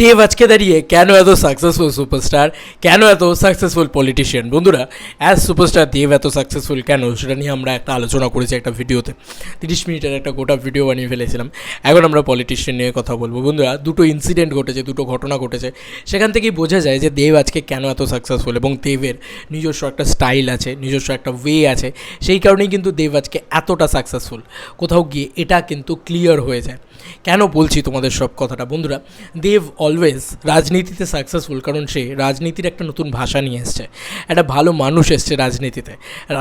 দেব আজকে দাঁড়িয়ে কেন এত সাকসেসফুল সুপারস্টার, কেন এত সাকসেসফুল পলিটিশিয়ান? বন্ধুরা, অ্যাজ সুপারস্টার দেব এত সাকসেসফুল কেন সেটা নিয়ে আমরা একটা আলোচনা করেছি একটা ভিডিওতে। 30 মিনিটের একটা গোটা ভিডিও বানিয়ে ফেলেছিলাম। এখন আমরা পলিটিশিয়ান নিয়ে কথা বলবো। বন্ধুরা, দুটো ইনসিডেন্ট ঘটেছে, দুটো ঘটনা ঘটেছে, সেখান থেকেই বোঝা যায় যে দেব আজকে কেন এত সাকসেসফুল এবং দেবের নিজস্ব একটা স্টাইল আছে, নিজস্ব একটা ওয়ে আছে। সেই কারণেই কিন্তু দেব আজকে এতটা সাকসেসফুল। কোথাও গিয়ে এটা কিন্তু ক্লিয়ার হয়ে যায়। কেন বলছি তোমাদের সব কথাটা? বন্ধুরা, দেব অলওয়েজ রাজনীতিতে সাকসেসফুল কারণ সে রাজনীতির একটা নতুন ভাষা নিয়ে এসছে, একটা ভালো মানুষ এসছে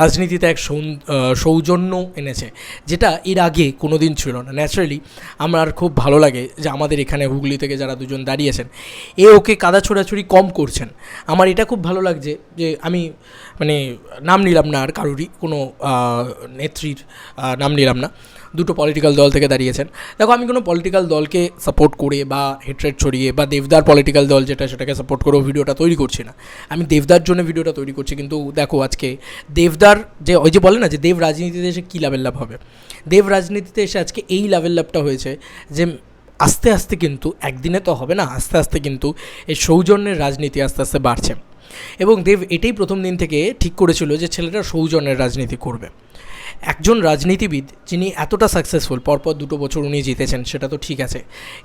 রাজনীতিতে এক সৌজন্য এনেছে, যেটা এর আগে কোনো দিন ছিল না। ন্যাচারালি আমার খুব ভালো লাগে যে আমাদের এখানে হুগলি থেকে যারা দুজন দাঁড়িয়েছেন, ওকে কাদা ছোড়াছুড়ি কম করছেন। আমার এটা খুব ভালো লাগছে যে আমি নাম নিলাম না আর কারোরই, কোনো নেত্রীর নাম নিলাম না, দুটো পলিটিক্যাল দল থেকে দাঁড়িয়েছেন। দেখো, আমি কোনো পলিটিক্যাল দলকে সাপোর্ট করে বা হেট্রেড ছড়িয়ে বা দেবদার পলিটিক্যাল দল যেটা সেটাকে সাপোর্ট করেও ভিডিওটা তৈরি করছি না। আমি দেবদার জন্য ভিডিওটা তৈরি করছি। কিন্তু দেখো, আজকে দেবদার যে বলে না যে দেব রাজনীতিতে এসে কী লেভেল লাভ হবে, দেব রাজনীতিতে এসে আজকে এই লেভেল লাভটা হয়েছে যে আস্তে আস্তে কিন্তু একদিনে তো হবে না, আস্তে আস্তে কিন্তু এই সৌজন্যের রাজনীতি আস্তে আস্তে বাড়ছে। এবং দেব এটাই প্রথম দিন থেকে ঠিক করেছিল যে ছেলেটা সৌজন্যের রাজনীতি করবে। একজন রাজনীতিবিদ যিনি এতটা সাকসেসফুল, পরপর 2 বছর উনি জিতেছেন, সেটা তো ঠিক আছে,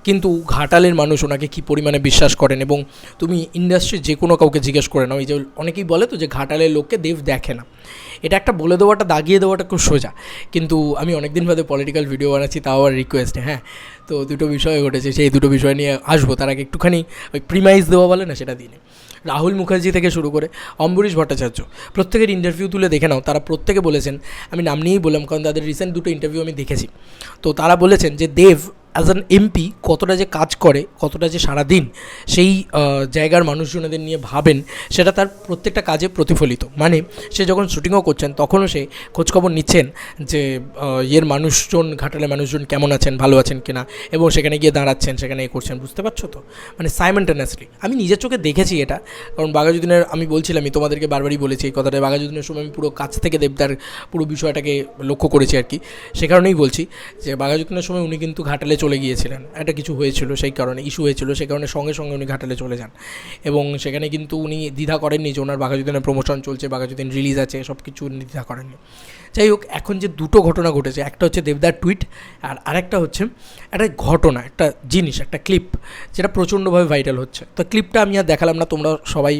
কিন্তু ঘাটালের মানুষ ওনাকে কী পরিমাণে বিশ্বাস করেন। এবং তুমি ইন্ডাস্ট্রির যে কোনো কাউকে জিজ্ঞেস করে নাও, এই যে অনেকেই বলে তো যে ঘাটালের লোককে দেব দেখে না, এটা একটা বলে দেওয়াটা, দাগিয়ে দেওয়াটা খুব সোজা। কিন্তু আমি অনেক দিন বাদে পলিটিক্যাল ভিডিও বানাচ্ছি, তাও আর রিকোয়েস্টে। হ্যাঁ, তো দুটো বিষয় ঘটেছে, সেই দুটো বিষয় নিয়ে আসবো। তার আগে একটুখানি ওই প্রিমাইজ দেওয়া বলে না, সেটা দিনে রাহুল মুখার্জি থেকে শুরু করে অম্বরীশ ভট্টাচার্য, প্রত্যেকের ইন্টারভিউ তুলে দেখে নাও, তারা প্রত্যেকে বলেছেন, আমি নাম নিয়েই বললাম কারণ তাদের রিসেন্ট দুটো ইন্টারভিউ আমি দেখেছি, তো তারা বলেছেন যে দেব অ্যাজ অ্যান এমপি কতটা যে কাজ করে, কতটা যে সারাদিন সেই জায়গার মানুষজনদের নিয়ে ভাবেন, সেটা তার প্রত্যেকটা কাজে প্রতিফলিত। মানে সে যখন শুটিংও করছেন তখনও সে খোঁজখবর নিচ্ছেন যে মানুষজন, ঘাটালের মানুষজন কেমন আছেন, ভালো আছেন কিনা, এবং সেখানে গিয়ে দাঁড়াচ্ছেন, সেখানে করছেন, বুঝতে পারছো তো? মানে সাইমেন্টেনিয়াসলি আমি নিজের চোখে দেখেছি এটা। কারণ বাঘাযতীনের, আমি বলছিলাম, আমি তোমাদেরকে বারবারই বলেছি এই কথাটা, বাঘাযতীনের সময় আমি পুরো কাছ থেকে দেবদার পুরো বিষয়টাকে লক্ষ্য করেছি আর কি। সে কারণেই বলছি যে বাঘাযতীনের সময় উনি কিন্তু ঘাটালে চলে গিয়েছিলেন, একটা কিছু হয়েছিল, সেই কারণে ইস্যু হয়েছিল, সেই কারণে সঙ্গে সঙ্গে উনি ঘাটালে চলে যান। এবং সেখানে কিন্তু উনি দ্বিধা করেননি যে ওনার বাঘাযতীনের প্রমোশন চলছে, বাঘাযতীন রিলিজ আছে, সব কিছু উনি দ্বিধা করেননি। যাই হোক, এখন যে দুটো ঘটনা ঘটেছে, একটা হচ্ছে দেবদার টুইট, আর আরেকটা হচ্ছে একটা ঘটনা, একটা জিনিস, একটা ক্লিপ, যেটা প্রচণ্ডভাবে ভাইরাল হচ্ছে। তো ক্লিপটা আমি আর দেখালাম না, তোমরা সবাই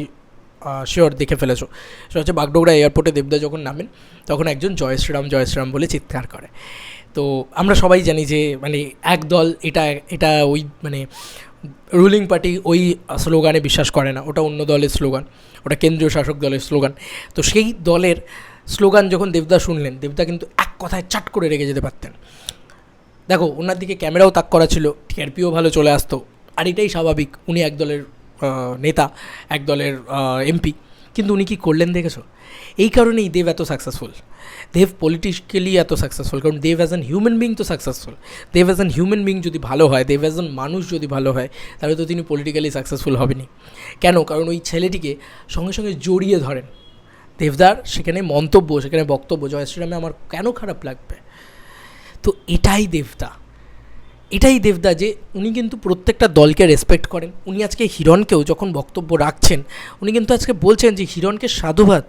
শিওর দেখে ফেলেছো। সেটা হচ্ছে বাগডোগরা এয়ারপোর্টে দেবদা যখন নামেন, তখন একজন জয় শ্রীরাম বলে চিৎকার করে। তো আমরা সবাই জানি যে এক দল এটা ওই রুলিং পার্টি ওই স্লোগানে বিশ্বাস করে না, ওটা অন্য দলের স্লোগান, ওটা কেন্দ্রীয় শাসক দলের স্লোগান। তো সেই দলের স্লোগান যখন দেবদা শুনলেন, দেবদা কিন্তু এক কথায় চাট করে রেগে যেতে পারতেন। দেখো, ওনার দিকে ক্যামেরাও তাক করা ছিল, টিআরপিও ভালো চলে আসতো, আর এটাই স্বাভাবিক, উনি এক দলের নেতা, এক দলের এমপি। কিন্তু উনি কী করলেন দেখেছো? এই কারণেই দেব এত সাকসেসফুল, দেব পলিটিক্যালি এত সাকসেসফুল, কারণ দেব অ্যাজ অ্যান হিউম্যান বিং তো successful. Dev as an human being যদি ভালো হয়, দেব অ্যাজ অ্যান মানুষ যদি ভালো হয়, তাহলে তো তিনি পলিটিক্যালি সাকসেসফুল হবেনই। কেন? কারণ ওই ছেলেটিকে সঙ্গে সঙ্গে জড়িয়ে ধরেন দেবদার, সেখানে মন্তব্য, সেখানে বক্তব্য, জয় শ্রীরামে আমার কেন খারাপ লাগবে? তো এটাই দেবদা যে উনি কিন্তু প্রত্যেকটা দলকে রেসপেক্ট করেন। উনি আজকে হিরণকেও যখন বক্তব্য রাখছেন, উনি কিন্তু আজকে বলছেন যে হিরণকে সাধুবাদ,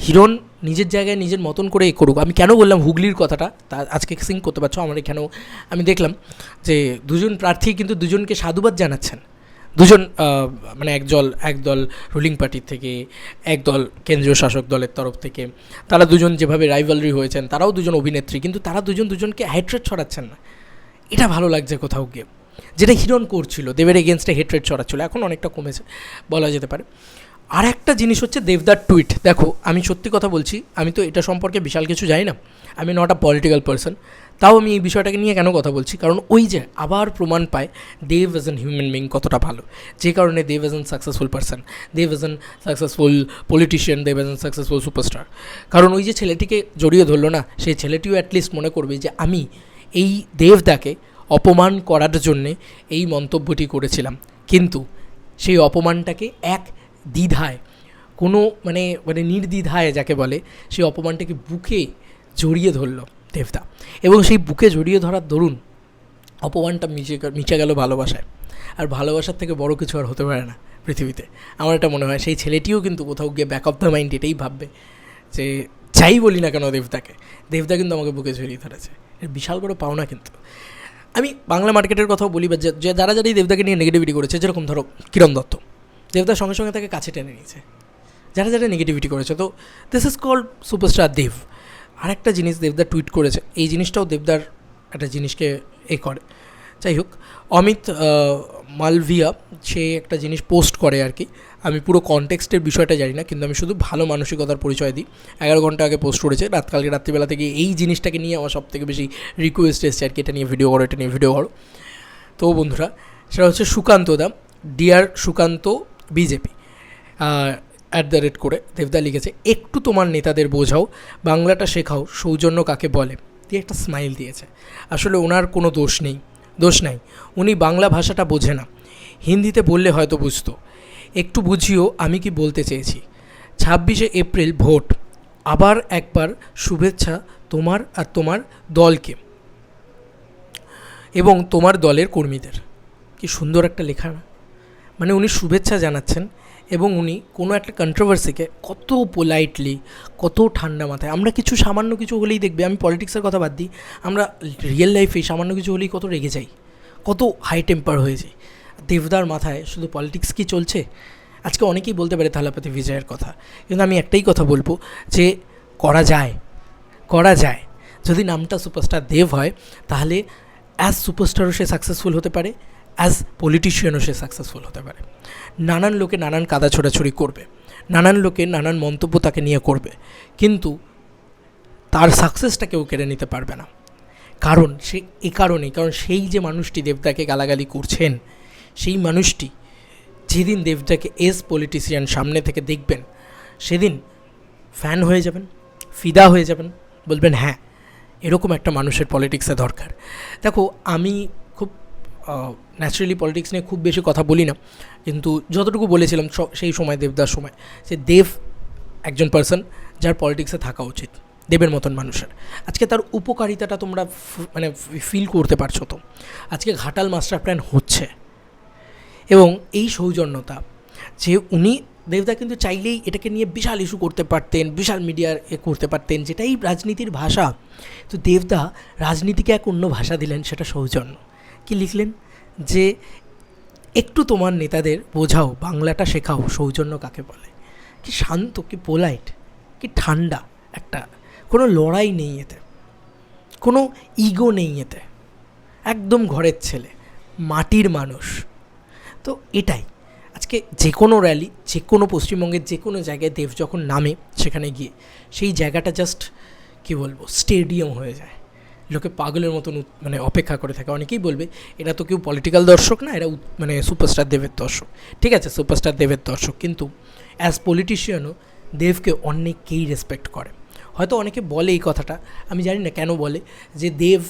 হিরণ নিজের জায়গায় নিজের মতন করে করুক। আমি কেন বললাম হুগলির কথাটা, তা আজকে সিঙ্ক করতে পারছো। আমার এখানেও আমি দেখলাম যে দুজন প্রার্থী কিন্তু দুজনকে সাধুবাদ জানাচ্ছেন, দুজন এক দল রুলিং পার্টির থেকে, এক দল কেন্দ্রীয় শাসক দলের তরফ থেকে। তারা দুজন যেভাবে রাইভালরি হয়েছেন, তারাও দুজন অভিনেত্রী, কিন্তু তারা দুজনকে হেট্রেড ছড়াচ্ছেন না। এটা ভালো লাগছে কোথাও গিয়ে, যেটা হিরণ করছিল, দেবের এগেনস্টে হেট্রেড ছড়াচ্ছিল, এখন অনেকটা কমেছে বলা যেতে পারে। আর একটা জিনিস হচ্ছে দেবদার টুইট। দেখো, আমি সত্যি কথা বলছি, আমি তো এটা সম্পর্কে বিশাল কিছু জানি না, আমি নট আ পলিটিক্যাল পার্সন, তাও আমি এই বিষয়টাকে নিয়ে কেন কথা বলছি, কারণ ওই যে আবার প্রমাণ পায় Dev as an human being কতটা ভালো, যে কারণে Dev as an successful person, Dev as an successful politician, Dev as an successful superstar. কারণ ওই যে ছেলেটিকে জড়িয়ে ধরলো না, সেই ছেলেটিও অ্যাটলিস্ট মনে করবে যে আমি এই দেবদাকে অপমান করার জন্যে এই মন্তব্যটি করেছিলাম, কিন্তু সেই অপমানটাকে এক দ্বিধায়, কোনো নির্দ্বিধায় যাকে বলে, সেই অপমানটাকে বুকে জড়িয়ে ধরল দেবদা, এবং সেই বুকে জড়িয়ে ধরার দরুন অপমানটা মিশে গেল ভালোবাসায়। আর ভালোবাসার থেকে বড় কিছু আর হতে পারে না পৃথিবীতে। আমার এটা মনে হয় সেই ছেলেটিও কিন্তু কোথাও গিয়ে ব্যাক অফ দ্য মাইন্ড এটাই ভাববে যে যাই বলি না কেন দেবদা কিন্তু আমাকে বুকে জড়িয়ে ধরেছে। এর বিশাল বড় পাওনা কিন্তু। আমি বাংলা মার্কেটের কথাও বলি, বা যারা এই দেবদাকে নিয়ে নেগেটিভিটি করেছে, যেরকম ধরো কিরণ দত্ত, দেবদার সঙ্গে সঙ্গে তাকে কাছে টেনে নিয়েছে। যারা নেগেটিভিটি করেছে, তো দিস ইজ কল্ড সুপারস্টার দেব। আরেকটা জিনিস দেবদার টুইট করেছে, এই জিনিসটাও দেবদার একটা জিনিসকে করে। যাই হোক, অমিত মালভিয়া সে একটা জিনিস পোস্ট করে আর কি, আমি পুরো কনটেক্সটের বিষয়টা জানি না, কিন্তু আমি শুধু ভালো মানসিকতার পরিচয় দিই। 11 ঘন্টা আগে পোস্ট করেছে, কালকে রাত্রিবেলা থেকে এই জিনিসটাকে নিয়ে আমার সবথেকে বেশি রিকোয়েস্ট এসছে আর কি, এটা নিয়ে ভিডিও করো। তো বন্ধুরা, সেটা হচ্ছে সুকান্ত দা, ডিয়ার সুকান্ত বিজেপি @ করে দেবদা লিখেছে, একটু তোমার নেতাদের বোঝাও, বাংলাটা শেখাও, সৌজন্য কাকে বলে, দিয়ে একটা স্মাইল দিয়েছে। আসলে ওনার কোনো দোষ নাই, উনি বাংলা ভাষাটা বোঝে না, হিন্দিতে বললে হয়তো বুঝতো, একটু বুঝিও আমি কি বলতে চেয়েছি। 26শে এপ্রিল ভোট, আবার একবার শুভেচ্ছা তোমার আর তোমার দলকে এবং তোমার দলের কর্মীদের। কি সুন্দর একটা লেখা না? মানে উনি শুভেচ্ছা জানাচ্ছেন এবং উনি কোনো একটা কন্ট্রোভার্সিকে কত পোলাইটলি, কত ঠান্ডা মাথায়, আমরা সামান্য কিছু হলেই দেখবে, আমি পলিটিক্সের কথা বাদ দিই, আমরা রিয়েল লাইফে সামান্য কিছু হলেই কত রেগে যাই, কত হাই টেম্পার হয়ে যায়। দেবদার মাথায় শুধু পলিটিক্স কি চলছে? আজকে অনেকেই বলতে পারে থালাপতি বিজয়ের কথা, কিন্তু আমি একটাই কথা বলবো যে করা যায়। যদি নামটা সুপারস্টার দেব হয়, তাহলে অ্যাজ সুপারস্টারও সে সাকসেসফুল হতে পারে, অ্যাজ পলিটিশিয়ানও সে সাকসেসফুল হতে পারে। নানান লোকে নানান কাদা ছোড়াছড়ি করবে, নানান লোকে নানান মন্তব্য তাকে নিয়ে করবে, কিন্তু তার সাকসেসটা কেউ কেড়ে নিতে পারবে না। কারণ কারণ সেই যে মানুষটি দেবদাকে গালাগালি করছেন, সেই মানুষটি যেদিন দেবদাকে এস পলিটিশিয়ান সামনে থেকে দেখবেন, সেদিন ফ্যান হয়ে যাবেন, ফিদা হয়ে যাবেন, বলবেন হ্যাঁ, এরকম একটা মানুষের পলিটিক্সে দরকার। দেখো, আমি খুব ন্যাচারালি পলিটিক্স নিয়ে খুব বেশি কথা বলি না, কিন্তু যতটুকু বলেছিলাম সেই সময়, দেবদার সময়, যে দেব একজন পার্সন যার পলিটিক্সে থাকা উচিত, দেবের মতন মানুষের। আজকে তার উপকারিতাটা তোমরা মানে ফিল করতে পারছো তো। আজকে ঘাটাল মাস্টার প্ল্যান হচ্ছে, এবং এই সৌজন্যতা যে দেবদা কিন্তু চাইলেই এটাকে নিয়ে বিশাল ইস্যু করতে পারতেন, বিশাল মিডিয়ার করতে পারতেন, যেটাই রাজনীতির ভাষা। তো দেবদা রাজনীতিকে এক অন্য ভাষা দিলেন, সেটা সৌজন্য। কি লিখলেন? যে একটু তোমার নেতাদের বোঝাও, বাংলাটা শেখাও, সৌজন্য কাকে বলে। কি শান্ত, কি পোলাইট, কি ঠান্ডা একটা, কোনো লড়াই নেই এতে, কোনো ইগো নেই এতে, একদম ঘরের ছেলে, মাটির মানুষ। তো এটাই আজকে যে কোনো র্যালি, যে কোনো পশ্চিমবঙ্গের যে কোনো জায়গায় দেব যখন নামে, সেখানে গিয়ে সেই জায়গাটা জাস্ট কী বলবো, স্টেডিয়াম হয়ে যায়। লোকে পাগলের মতন মানে অপেক্ষা করে থাকে। অনেকেই বলবে এরা তো কেউ পলিটিক্যাল দর্শক না, এরা মানে সুপারস্টার দেবের দর্শক। ঠিক আছে, সুপারস্টার দেবের দর্শক, কিন্তু অ্যাজ পলিটিশিয়ানও দেবকে অনেকেই রেসপেক্ট করে। হয়তো অনেকে বলে এই কথাটা, আমি জানি না কেন বলে, যে দেব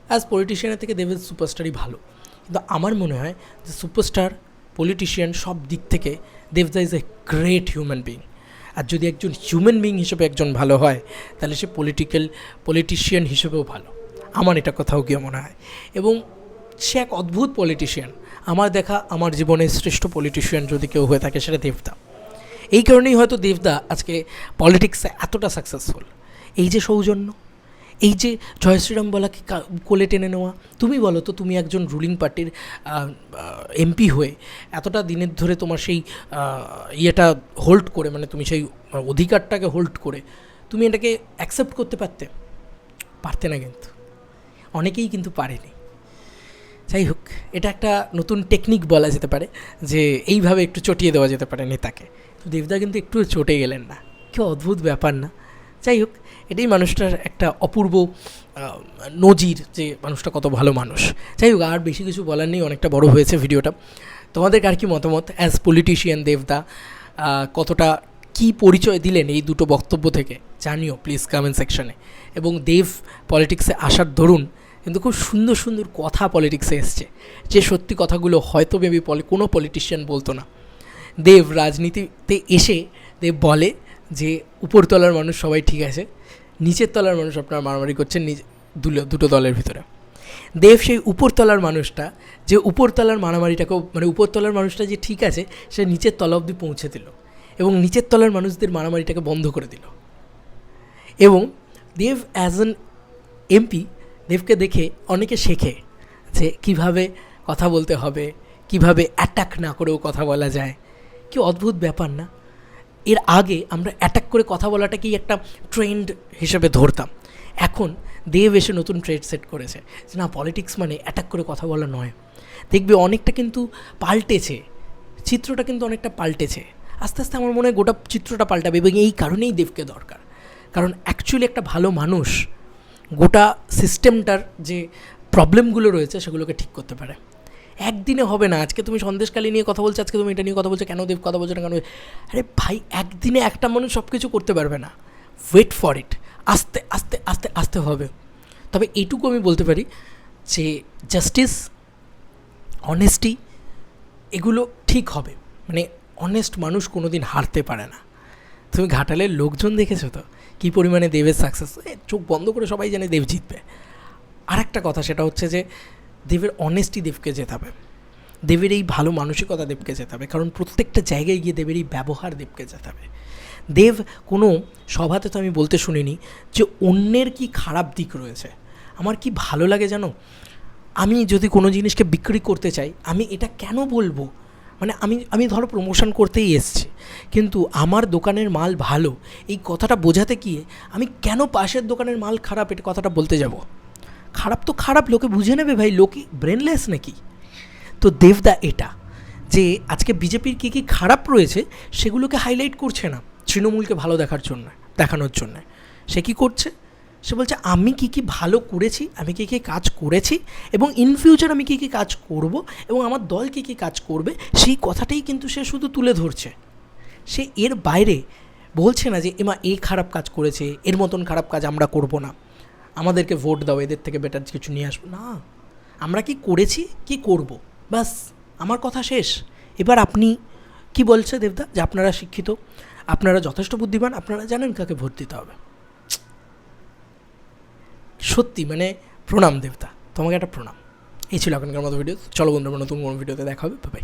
অ্যাজ পলিটিশিয়ানের থেকে দেবের সুপারস্টারই ভালো। কিন্তু আমার মনে হয় যে সুপারস্টার, পলিটিশিয়ান, সব দিক থেকে দেবদা is a great human being. আর যদি একজন হিউম্যান বিং হিসেবে একজন ভালো হয়, তাহলে সে পলিটিশিয়ান হিসেবেও ভালো, আমার এটা কোথাও গিয়ে মনে হয়। এবং সে এক অদ্ভুত পলিটিশিয়ান। আমার দেখা, আমার জীবনের শ্রেষ্ঠ পলিটিশিয়ান যদি কেউ হয়ে থাকে, সেটা দেবদা। এই কারণেই হয়তো দেবদা আজকে পলিটিক্সে এতটা সাকসেসফুল। এই যে সৌজন্য, এই যে জয় শ্রীরাম বলাকে কোলে টেনে নেওয়া। তুমি বলো তো, তুমি একজন রুলিং পার্টির এমপি হয়ে এতটা দিনের ধরে তোমার সেই ইয়েটা হোল্ড করে, মানে তুমি সেই অধিকারটাকে হোল্ড করে, তুমি এটাকে অ্যাকসেপ্ট করতে পারতে না, কিন্তু অনেকেই কিন্তু পারেনি। যাই হোক, এটা একটা নতুন টেকনিক বলা যেতে পারে, যে এইভাবে একটু চটিয়ে দেওয়া যেতে পারে নেতাকে। তো দেবদা কিন্তু একটু চটে গেলেন না, কি অদ্ভুত ব্যাপার না? যাই হোক, এটাই মানুষটার একটা অপূর্ব নজির, যে মানুষটা কত ভালো মানুষ। যাই হোক, আর বেশি কিছু বলার নেই, অনেকটা বড় হয়েছে ভিডিওটা। তোমাদের আর কি মতামত? অ্যাজ পলিটিশিয়ান দেবদা কতটা কি পরিচয় দিলেন এই দুটো বক্তব্য থেকে, জানিও প্লিজ কমেন্ট সেকশানে। এবং দেব পলিটিক্সে আসার দরুন কিন্তু খুব সুন্দর সুন্দর কথা পলিটিক্সে এসছে, যে সত্যি কথাগুলো হয়তো মেবি কোনো পলিটিশিয়ান বলতো না। দেব রাজনীতিতে এসে দেব বলে যে উপরতলার মানুষ সবাই ঠিক আছে, নিচের তলার মানুষ আপনারা মারামারি করছেন দুটো দলের ভিতরে। দেব সেই উপরতলার মানুষটা, যে উপরতলার মারামারিটাকেও মানে উপরতলার মানুষটা যে ঠিক আছে সে নিচের তলা অবধি পৌঁছে দিল এবং নিচের তলার মানুষদের মারামারিটাকে বন্ধ করে দিল। এবং দেব অ্যাজ অ্যান এমপি, দেবকে দেখে অনেকে শেখে যে কীভাবে কথা বলতে হবে, কিভাবে অ্যাটাক না করেও কথা বলা যায়। কি অদ্ভুত ব্যাপার না? এর আগে আমরা অ্যাটাক করে কথা বলাটাকেই একটা ট্রেন্ড হিসেবে ধরতাম। এখন দেব এসে নতুন ট্রেড সেট করেছে যে না, পলিটিক্স মানে অ্যাটাক করে কথা বলা নয়। দেখবে অনেকটা কিন্তু পাল্টেছে, চিত্রটা কিন্তু অনেকটা পাল্টেছে। আস্তে আস্তে আমার মনে হয় গোটা চিত্রটা পাল্টাবে এবং এই কারণেই দেবকে দরকার। কারণ অ্যাকচুয়ালি একটা ভালো মানুষ গোটা সিস্টেমটার যে প্রবলেমগুলো রয়েছে সেগুলোকে ঠিক করতে পারে। একদিনে হবে না। আজকে তুমি সন্দেশকালী নিয়ে কথা বলছো, আজকে তুমি এটা নিয়ে কথা বলছো, কেন দেব কথা বলছো না কেন? আরে ভাই, একদিনে একটা মানুষ সব কিছু করতে পারবে না। ওয়েট ফর ইট, আস্তে আস্তে আস্তে আস্তে হবে। তবে এইটুকু আমি বলতে পারি যে জাস্টিস, অনেস্টি এগুলো ঠিক হবে। মানে অনেস্ট মানুষ কোনো দিন হারতে পারে না। তুমি ঘাটালের লোকজন দেখেছো তো কী পরিমাণে দেবের সাকসেস, চোখ বন্ধ করে সবাই জানে দেব জিতবে। আর একটা কথা, সেটা হচ্ছে যে দেবের অনেস্টি দেবকে জেতাবে, দেবের এই ভালো মানসিকতা দেবকে জেতাবে। কারণ প্রত্যেকটা জায়গায় গিয়ে দেবের এই ব্যবহার দেবকে জেতাবে। দেব কোনো সভাতে তো আমি বলতে শুনিনি যে অন্যের কি খারাপ দিক রয়েছে। আমার কি ভালো লাগে জানো, আমি যদি কোনো জিনিসকে বিক্রি করতে চাই, আমি এটা কেন বলবো? মানে আমি ধরো প্রমোশন করতেই এসছি, কিন্তু আমার দোকানের মাল ভালো এই কথাটা বোঝাতে গিয়ে আমি কেন পাশের দোকানের মাল খারাপ এটা কথাটা বলতে যাব? খারাপ তো খারাপ, লোকে বুঝে নেবে ভাই, লোকে ব্রেনলেস নাকি? তো দেবদা এটা যে আজকে বিজেপির কী কী খারাপ রয়েছে সেগুলোকে হাইলাইট করছে না তৃণমূলকে ভালো দেখানোর জন্য। সে কী করছে? সে বলছে আমি কী কী ভালো করেছি, আমি কী কী কাজ করেছি এবং ইন ফিউচার আমি কী কী কাজ করব এবং আমার দল কী কী কাজ করবে, সেই কথাটাই কিন্তু সে শুধু তুলে ধরছে। সে এর বাইরে বলছে না যে এমা এই খারাপ কাজ করেছে, এর মতন খারাপ কাজ আমরা করব না, আমাদেরকে ভোট দাও, এদের থেকে বেটার কিছু নিয়ে আসবো না। আমরা কি করেছি, কি করব, ব্যাস আমার কথা শেষ। এবার আপনি কি বলছে দেবদা যে আপনারা শিক্ষিত, আপনারা যথেষ্ট বুদ্ধিমান, আপনারা জানেন কাকে ভোট দিতে হবে। সত্যি মানে প্রণাম দেবদা, তোমাকে একটা প্রণাম। এই ছিল এখনকার মতো ভিডিও। চলো বন্ধুরা, নতুন কোনো ভিডিওতে দেখা হবে। বাই।